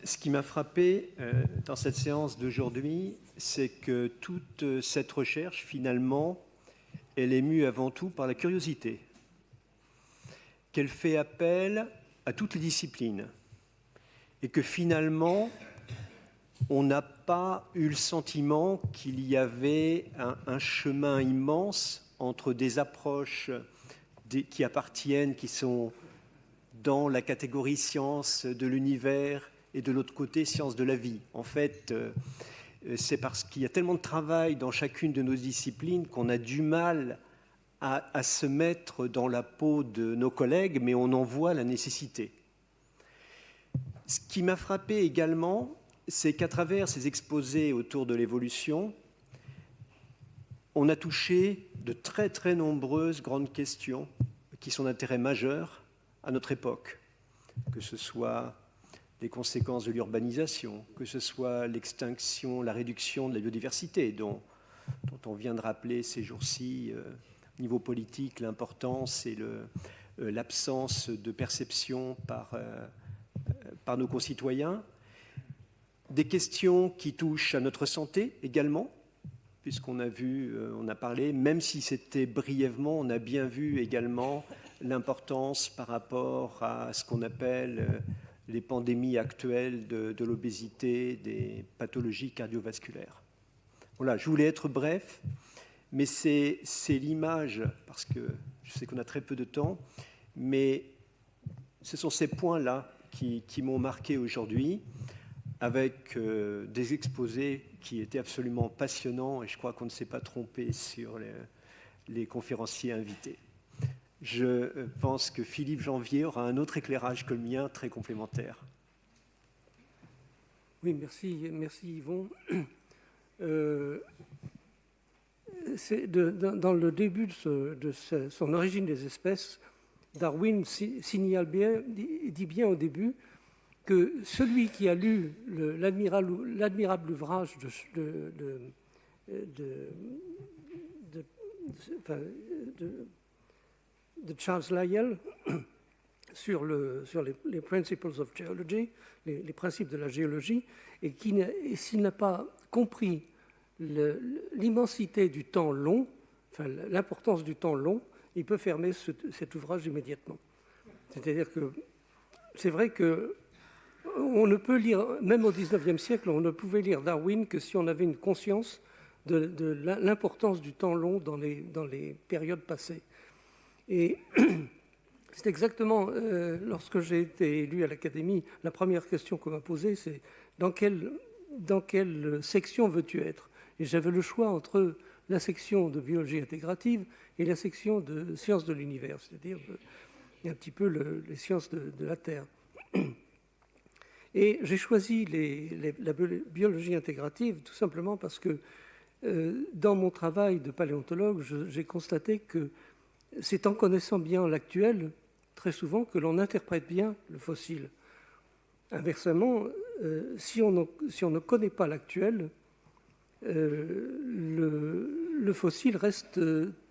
Ce qui m'a frappé dans cette séance d'aujourd'hui, c'est que toute cette recherche, finalement, elle est mue avant tout par la curiosité, qu'elle fait appel à toutes les disciplines, et que finalement, on n'a pas eu le sentiment qu'il y avait un chemin immense entre des approches qui appartiennent, qui sont dans la catégorie sciences de l'univers, et de l'autre côté, sciences de la vie. En fait, c'est parce qu'il y a tellement de travail dans chacune de nos disciplines qu'on a du mal à se mettre dans la peau de nos collègues, mais on en voit la nécessité. Ce qui m'a frappé également, c'est qu'à travers ces exposés autour de l'évolution, on a touché de très très nombreuses grandes questions qui sont d'intérêt majeur à notre époque, que ce soit les conséquences de l'urbanisation, que ce soit l'extinction, la réduction de la biodiversité, dont on vient de rappeler ces jours-ci, au niveau politique, l'importance et l'absence de perception par nos concitoyens. Des questions qui touchent à notre santé également, puisqu'on a vu, on a parlé, même si c'était brièvement, on a bien vu également l'importance par rapport à ce qu'on appelle les pandémies actuelles de l'obésité, des pathologies cardiovasculaires. Voilà, je voulais être bref, mais c'est l'image, parce que je sais qu'on a très peu de temps, mais ce sont ces points-là qui m'ont marqué aujourd'hui, avec des exposés qui étaient absolument passionnants, et je crois qu'on ne s'est pas trompé sur les conférenciers invités. Je pense que Philippe Janvier aura un autre éclairage que le mien, très complémentaire. Oui, merci Yvon. Dans le début de son origine des espèces, Darwin signale bien, dit bien au début, que celui qui a lu l'admirable ouvrage de Charles Lyell sur les Principles of Geology, les principes de la géologie, et s'il n'a pas compris l'immensité du temps long, enfin l'importance du temps long, il peut fermer cet ouvrage immédiatement. C'est-à-dire que c'est vrai que on ne peut lire, même au XIXe siècle, on ne pouvait lire Darwin que si on avait une conscience de l'importance du temps long dans les périodes passées. Et c'est exactement, lorsque j'ai été élu à l'Académie, la première question qu'on m'a posée, c'est dans quelle section veux-tu être? Et j'avais le choix entre la section de biologie intégrative et la section de sciences de l'univers, c'est-à-dire un petit peu les sciences de la Terre. Et j'ai choisi la biologie intégrative tout simplement parce que dans mon travail de paléontologue, j'ai constaté que c'est en connaissant bien l'actuel, très souvent, que l'on interprète bien le fossile. Inversement, si on ne connaît pas l'actuel, le fossile reste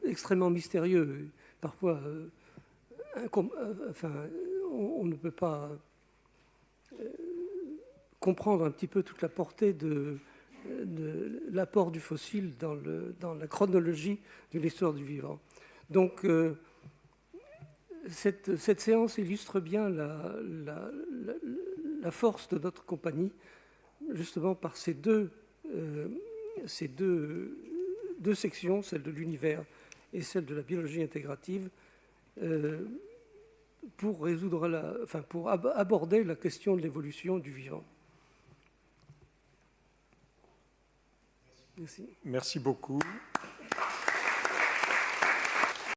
extrêmement mystérieux. Parfois, on ne peut pas comprendre un petit peu toute la portée de l'apport du fossile dans la chronologie de l'histoire du vivant. Donc, cette séance illustre bien la force de notre compagnie, justement par ces deux sections, celle de l'univers et celle de la biologie intégrative, pour aborder la question de l'évolution du vivant. Merci. Merci beaucoup.